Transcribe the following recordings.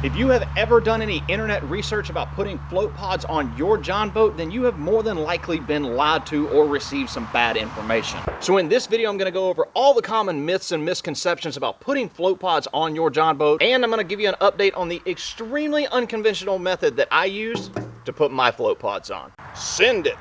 If you have ever done any internet research about putting float pods on your John boat, then you have more than likely been lied to or received some bad information. So in this video, I'm gonna go over all the common myths and misconceptions about putting float pods on your John boat, and I'm gonna give you an update on the extremely unconventional method that I use to put my float pods on. Send it.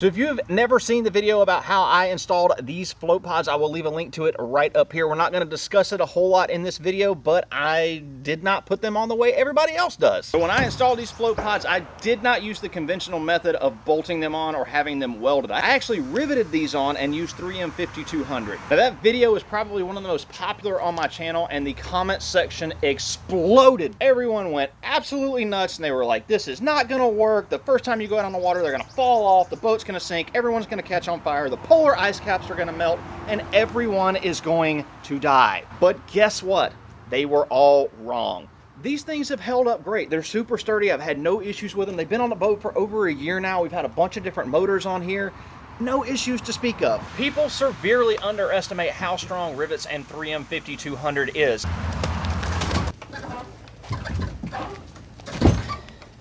So if you have never seen the video about how I installed these float pods, I will leave a link to it right up here. We're not going to discuss it a whole lot in this video, but I did not put them on the way everybody else does. So when I installed these float pods, I did not use the conventional method of bolting them on or having them welded. I actually riveted these on and used 3M 5200. Now that video is probably one of the most popular on my channel, and the comment section exploded. Everyone went absolutely nuts, and they were like, this is not going to work. The first time you go out on the water, they're going to fall off. The boat's going to sink, everyone's going to catch on fire, the polar ice caps are going to melt, and everyone is going to die. But guess what? They were all wrong. These things have held up great. They're super sturdy. I've had no issues with them. They've been on the boat for over a year now. We've had a bunch of different motors on here. No issues to speak of. People severely underestimate how strong rivets and 3M 5200 is.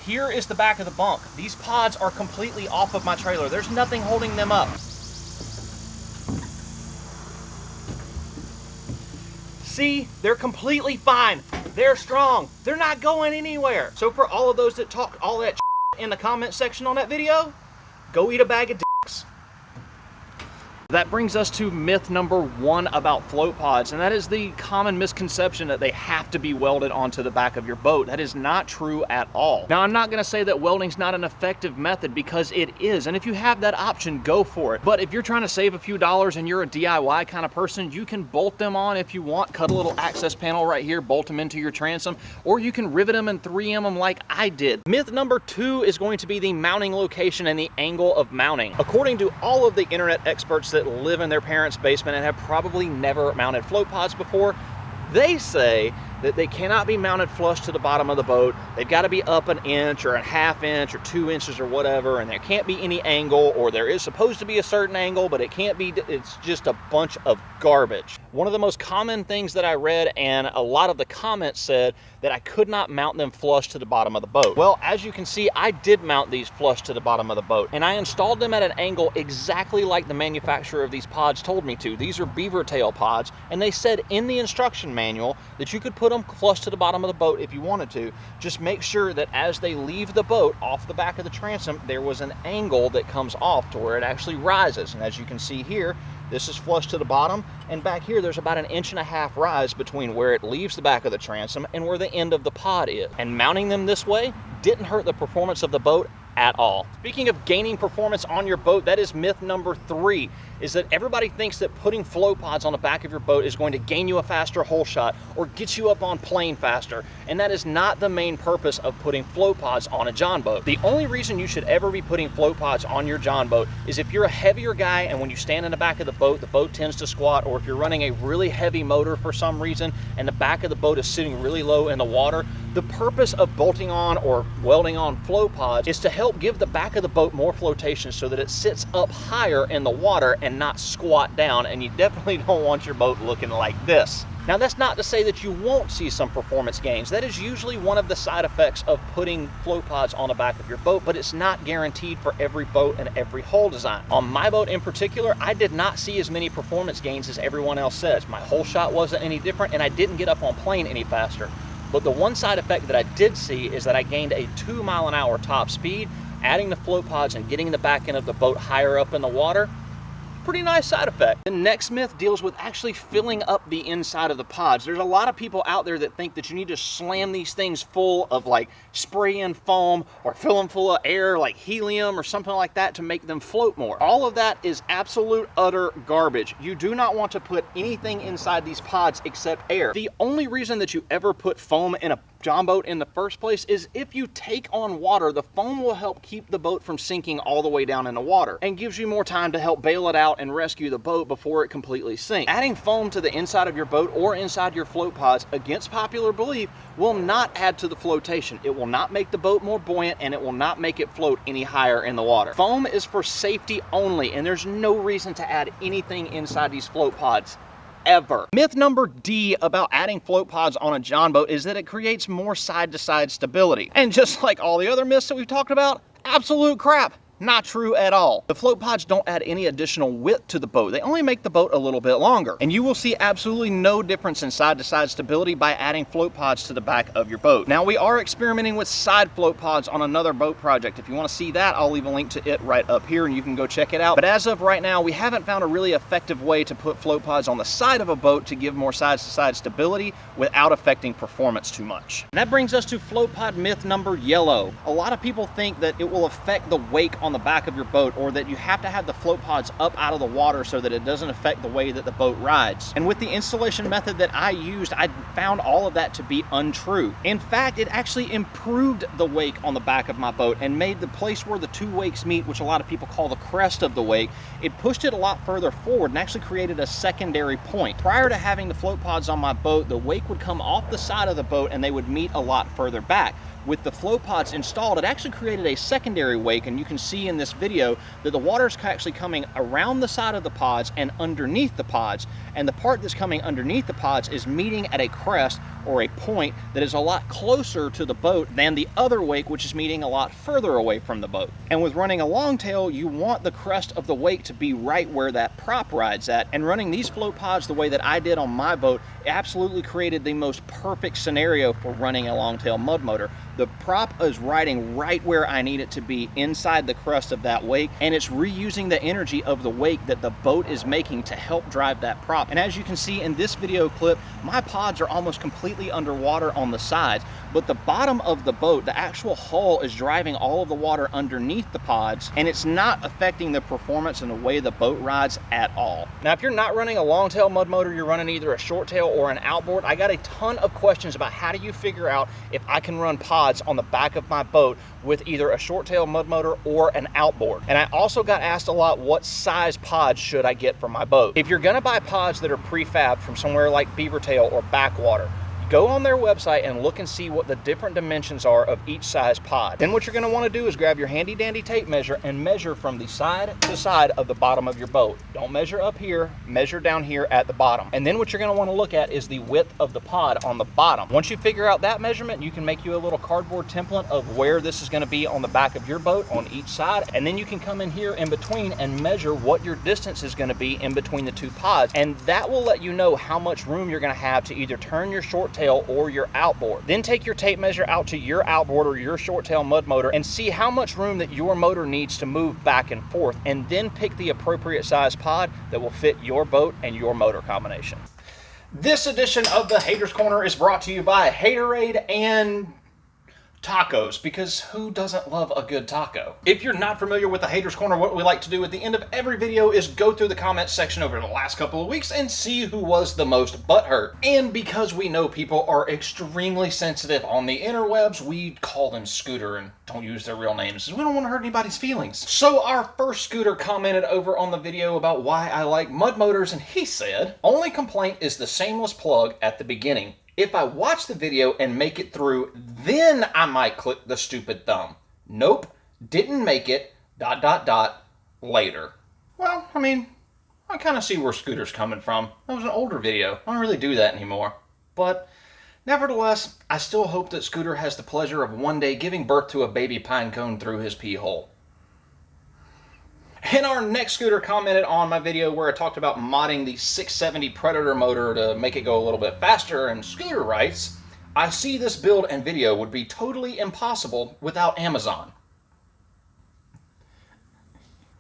Here is the back of the bunk. These pods are completely off of my trailer. There's nothing holding them up. See, they're completely fine. They're strong. They're not going anywhere. So for all of those that talk all that in the comment section on that video, go eat a bag of dicks. That brings us to myth number 1 about float pods, and that is the common misconception that they have to be welded onto the back of your boat. That is not true at all. Now, I'm not going to say that welding's not an effective method, because it is, and if you have that option, go for it. But if you're trying to save a few dollars and you're a DIY kind of person, you can bolt them on if you want. Cut a little access panel right here, bolt them into your transom, or you can rivet them and 3M them like I did. Myth number 2 is going to be the mounting location and the angle of mounting. According to all of the internet experts that live in their parents' basement and have probably never mounted float pods before, they say that they cannot be mounted flush to the bottom of the boat. They've got to be up an inch or a ½ inch or 2 inches or whatever, and there can't be any angle, or there is supposed to be a certain angle, but it can't be. It's just a bunch of garbage. One of the most common things that I read, and a lot of the comments said, that I could not mount them flush to the bottom of the boat. Well, as you can see, I did mount these flush to the bottom of the boat, and I installed them at an angle exactly like the manufacturer of these pods told me to. These are beaver tail pods, and they said in the instruction manual that you could put them flush to the bottom of the boat if you wanted to. Just make sure that as they leave the boat off the back of the transom, there was an angle that comes off to where it actually rises. And as you can see here, this is flush to the bottom, and back here there's about 1.5 inches rise between where it leaves the back of the transom and where the end of the pod is. And mounting them this way didn't hurt the performance of the boat at all. Speaking of gaining performance on your boat, that is myth number 3, is that everybody thinks that putting float pods on the back of your boat is going to gain you a faster hole shot or get you up on plane faster, and that is not the main purpose of putting float pods on a John boat. The only reason you should ever be putting float pods on your John boat is if you're a heavier guy and when you stand in the back of the boat tends to squat, or if you're running a really heavy motor for some reason and the back of the boat is sitting really low in the water. The purpose of bolting on or welding on float pods is to help give the back of the boat more flotation so that it sits up higher in the water and not squat down, and you definitely don't want your boat looking like this. Now, that's not to say that you won't see some performance gains. That is usually one of the side effects of putting float pods on the back of your boat, but it's not guaranteed for every boat and every hull design. On my boat in particular, I did not see as many performance gains as everyone else says. My hole shot wasn't any different, and I didn't get up on plane any faster. But the one side effect that I did see is that I gained a 2-mile-an-hour top speed. Adding the float pods and getting the back end of the boat higher up in the water, pretty nice side effect. The next myth deals with actually filling up the inside of the pods. There's a lot of people out there that think that you need to slam these things full of like spray-in foam or fill them full of air like helium or something like that to make them float more. All of that is absolute utter garbage. You do not want to put anything inside these pods except air. The only reason that you ever put foam in a John boat in the first place is if you take on water, the foam will help keep the boat from sinking all the way down in the water and gives you more time to help bail it out and rescue the boat before it completely sinks. Adding foam to the inside of your boat or inside your float pods, against popular belief, will not add to the flotation. It will not make the boat more buoyant, and it will not make it float any higher in the water. Foam is for safety only, and there's no reason to add anything inside these float pods ever. Myth number D about adding float pods on a John boat is that it creates more side-to-side stability. And just like all the other myths that we've talked about, absolute crap. Not true at all. The float pods don't add any additional width to the boat. They only make the boat a little bit longer. And you will see absolutely no difference in side-to-side stability by adding float pods to the back of your boat. Now, we are experimenting with side float pods on another boat project. If you want to see that, I'll leave a link to it right up here and you can go check it out. But as of right now, we haven't found a really effective way to put float pods on the side of a boat to give more side-to-side stability without affecting performance too much. And that brings us to float pod myth number yellow. A lot of people think that it will affect the wake on the back of your boat, or that you have to have the float pods up out of the water so that it doesn't affect the way that the boat rides. And with the installation method that I used, I found all of that to be untrue. In fact, it actually improved the wake on the back of my boat and made the place where the two wakes meet, which a lot of people call the crest of the wake, it pushed it a lot further forward and actually created a secondary point. Prior to having the float pods on my boat, the wake would come off the side of the boat and they would meet a lot further back. With the float pods installed, it actually created a secondary wake, and you can see in this video that the water's actually coming around the side of the pods and underneath the pods, and the part that's coming underneath the pods is meeting at a crest or a point that is a lot closer to the boat than the other wake, which is meeting a lot further away from the boat. And with running a longtail, you want the crest of the wake to be right where that prop rides at, and running these float pods the way that I did on my boat absolutely created the most perfect scenario for running a longtail mud motor. The prop is riding right where I need it to be inside the crest of that wake, and it's reusing the energy of the wake that the boat is making to help drive that prop. And as you can see in this video clip, my pods are almost completely underwater on the sides, but the bottom of the boat, the actual hull, is driving all of the water underneath the pods, and it's not affecting the performance and the way the boat rides at all. Now, if you're not running a longtail mud motor, you're running either a short tail or an outboard, I got a ton of questions about how do you figure out if I can run pods on the back of my boat with either a short tail mud motor or an outboard. And I also got asked a lot, what size pods should I get for my boat? If you're gonna buy pods that are prefab from somewhere like Beavertail or Backwater, go on their website and look and see what the different dimensions are of each size pod. Then what you're gonna wanna do is grab your handy dandy tape measure and measure from the side to side of the bottom of your boat. Don't measure up here, measure down here at the bottom. And then what you're gonna wanna look at is the width of the pod on the bottom. Once you figure out that measurement, you can make you a little cardboard template of where this is gonna be on the back of your boat on each side. And then you can come in here in between and measure what your distance is gonna be in between the two pods. And that will let you know how much room you're gonna have to either turn your short tail or your outboard. Then take your tape measure out to your outboard or your short tail mud motor and see how much room that your motor needs to move back and forth, and then pick the appropriate size pod that will fit your boat and your motor combination. This edition of the Haters Corner is brought to you by Haterade and tacos, because who doesn't love a good taco? If you're not familiar with the Haters Corner, what we like to do at the end of every video is go through the comments section over the last couple of weeks and see who was the most butthurt. And because we know people are extremely sensitive on the interwebs, we call them Scooter and don't use their real names. We don't want to hurt anybody's feelings. So our first Scooter commented over on the video about why I like mud motors, and he said, only complaint is the seamless plug at the beginning. If I watch the video and make it through, then I might click the stupid thumb. Nope, didn't make it, ... later. Well, I mean, I kind of see where Scooter's coming from. That was an older video. I don't really do that anymore. But nevertheless, I still hope that Scooter has the pleasure of one day giving birth to a baby pine cone through his pee hole. And our next Scooter commented on my video where I talked about modding the 670 Predator motor to make it go a little bit faster, and Scooter writes, I see this build and video would be totally impossible without Amazon.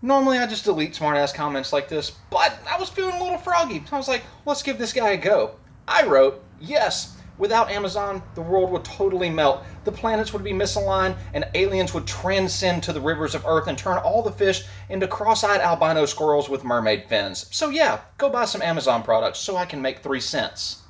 Normally I just delete smart-ass comments like this, but I was feeling a little froggy. I was like, let's give this guy a go. I wrote, yes, without Amazon, the world would totally melt. The planets would be misaligned, and aliens would transcend to the rivers of Earth and turn all the fish into cross-eyed albino squirrels with mermaid fins. So yeah, go buy some Amazon products so I can make 3 cents.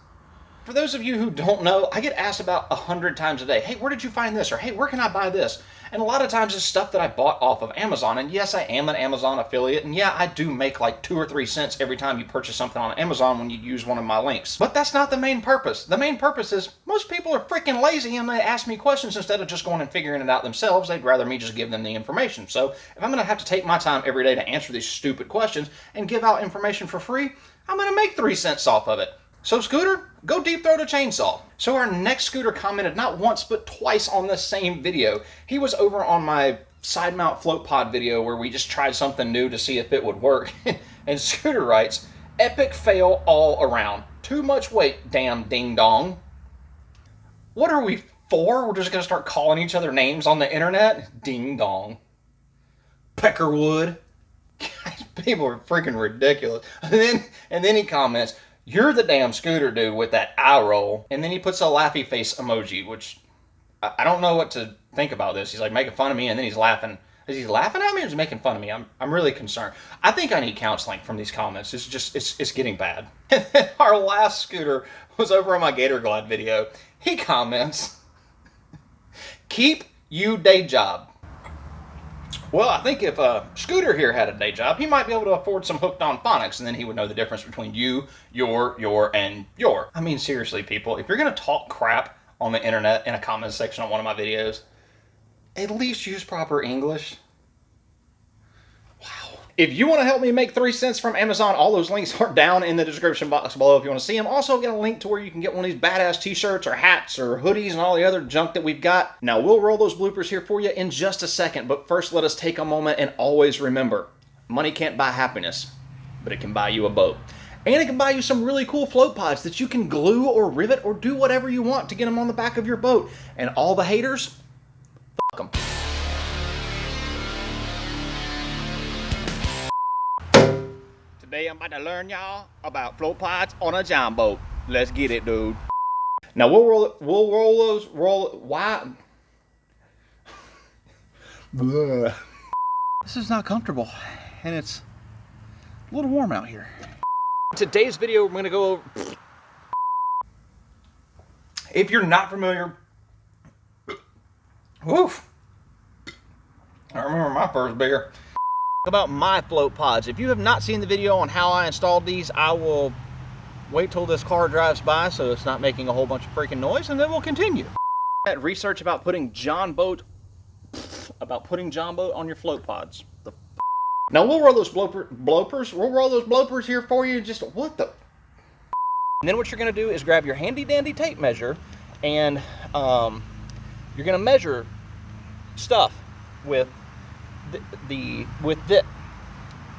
For those of you who don't know, I get asked about 100 times a day, hey, where did you find this? Or hey, where can I buy this? And a lot of times it's stuff that I bought off of Amazon. And yes, I am an Amazon affiliate. And yeah, I do make like 2 or 3 cents every time you purchase something on Amazon when you use one of my links. But that's not the main purpose. The main purpose is most people are freaking lazy and they ask me questions instead of just going and figuring it out themselves. They'd rather me just give them the information. So if I'm going to have to take my time every day to answer these stupid questions and give out information for free, I'm gonna make 3 cents off of it. So scooter, go deep throat a chainsaw. So our next scooter commented not once but twice on the same video. He was over on my side mount float pod video where we just tried something new to see if it would work. And Scooter writes, epic fail all around. Too much weight, damn ding dong. What are we for? We're just gonna start calling each other names on the internet? Ding dong. Peckerwood. People are freaking ridiculous. And then he comments, you're the damn scooter dude with that eye roll. And then he puts a laughy face emoji, which I don't know what to think about this. He's like making fun of me and then he's laughing. Is he laughing at me or is he making fun of me? I'm really concerned. I think I need counseling from these comments. It's getting bad. And then our last scooter was over on my Gator Glide video. He comments, keep you day job. Well, I think if Scooter here had a day job, he might be able to afford some Hooked on Phonics, and then he would know the difference between you, your, and your. I mean, seriously, people, if you're going to talk crap on the internet in a comment section on one of my videos, at least use proper English. Wow. If you want to help me make 3 cents from Amazon, all those links are down in the description box below if you want to see them. Also, I've got a link to where you can get one of these badass t-shirts or hats or hoodies and all the other junk that we've got. Now, we'll roll those bloopers here for you in just a second, but first let us take a moment and always remember, money can't buy happiness, but it can buy you a boat. And it can buy you some really cool float pods that you can glue or rivet or do whatever you want to get them on the back of your boat. And all the haters, fuck them. Today I'm about to learn y'all about float pods on a John boat. Let's get it, dude. Now we'll roll why? This is not comfortable, and it's a little warm out here. Today's video, we're gonna go over. If you're not familiar, woof. I remember my first beer. About my float pods. If you have not seen the video on how I installed these, I will wait till this car drives by so it's not making a whole bunch of freaking noise, and then we'll continue. Research about putting John boat on your float pods. Now we'll roll those bloopers. We'll roll those bloopers here for you. Just what the? And then what you're gonna do is grab your handy dandy tape measure, and you're gonna measure stuff with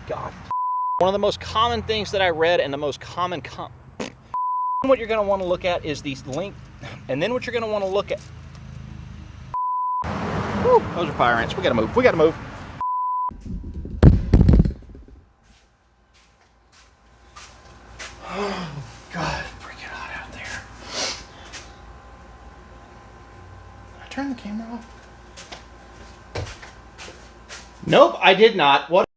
God. One of the most common things that I read, and the most common what you're going to want to look at is these length, and then what you're going to want to look at. Whew, those are fire ants. We got to move. We got to move. Oh God, it's freaking hot out there. Did I turn the camera off? Nope, I did not. What?